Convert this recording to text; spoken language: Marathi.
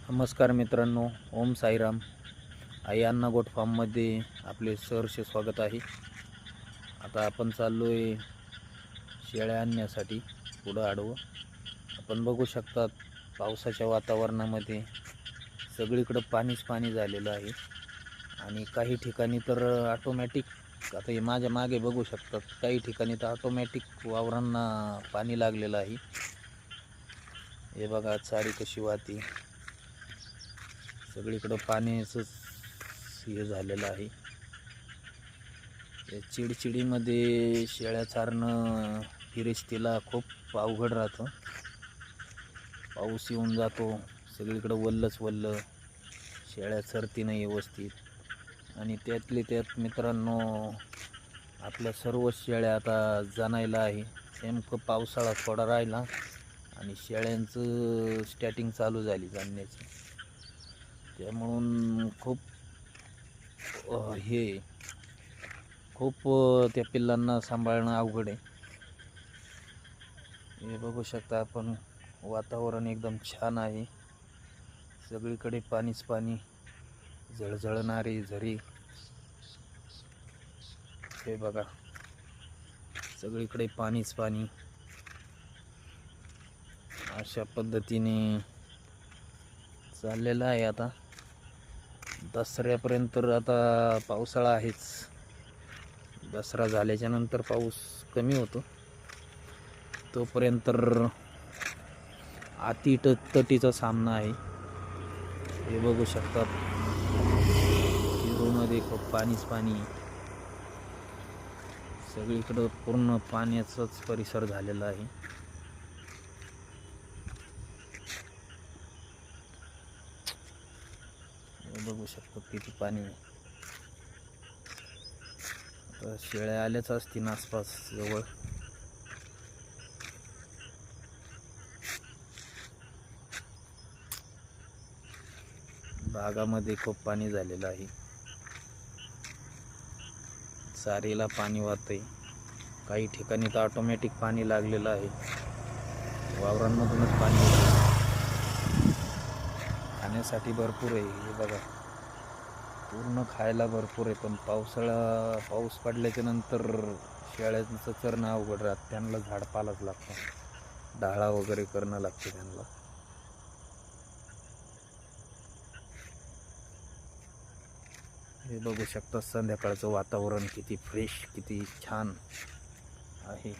नमस्कार मित्रांनो, ओम साईराम. आई अण्णा गोट फार्ममध्ये आपले सहर्ष स्वागत आहे. आता आपण चाललो आहे शेळ्या आणण्यासाठी पुढं आडवं. आपण बघू शकतात पावसाच्या वातावरणामध्ये सगळीकडं पाणीच पाणी झालेलं आहे आणि काही ठिकाणी तर ऑटोमॅटिक, आता हे माझ्या मागे बघू शकतात, काही ठिकाणी तर ऑटोमॅटिक वावरांना पाणी लागलेलं आहे. हे बघा चारी कशी वाहती, सगळीकडं पाण्याचंच हे झालेलं आहे. या चिडचिडीमध्ये शेळ्या चारणं फिरिस्तीला खूप अवघड राहतं. पाऊस येऊन जातो, सगळीकडं वल्लच वल्ल, शेळ्या चरती नाही व्यवस्थित. आणि त्यातले त्यात मित्रांनो, आपल्या सर्व शेळ्या आता जाणायला आहे. नेमकं पावसाळा थोडा राहिला आणि शेळ्यांचं स्टार्टिंग चालू झाली जाण्याची. त्यामुळून खूप त्या पिल्लांना सांभाळणं अवघड आहे. हे बघू शकता आपण, वातावरण एकदम छान आहे. सगळीकडे पाणीच पाणी, झळझळणारी झरी. हे बघा, सगळीकडे पाणीच पाणी. अशा पद्धतीने चाललेलं आहे. आता दसऱ्यापर्यंत तर आता पावसाळा आहेच. दसरा झाल्याच्या नंतर पाऊस कमी होतो. तोपर्यंत तटीचा सामना आहे. हे बघू शकतात, शिरूरमध्ये खूप पाणीच पाणी, सगळीकडं पूर्ण पाण्याचाच परिसर झालेला आहे. बघू शकतो किती पाणी आहे. आता शेळ्या आल्याच असतील आसपास जवळ. बागामध्ये खूप पाणी झालेलं आहे. चारीला पाणी वाहतंय. काही ठिकाणी तर ऑटोमॅटिक पाणी लागलेलं आहे. वावरांमधूनच पाणी येतं. खाण्यासाठी भरपूर आहे. हे बघा, पूर्ण खायला भरपूर आहे. पण पाऊस पडल्याच्या नंतर शेळ्यांचं चरणं अवघड राहतं. त्यांना झाडपालाच लागतं, डाळा वगैरे करणं लागतं त्यांना. हे बघू शकता संध्याकाळचं वातावरण किती फ्रेश, किती छान आहे.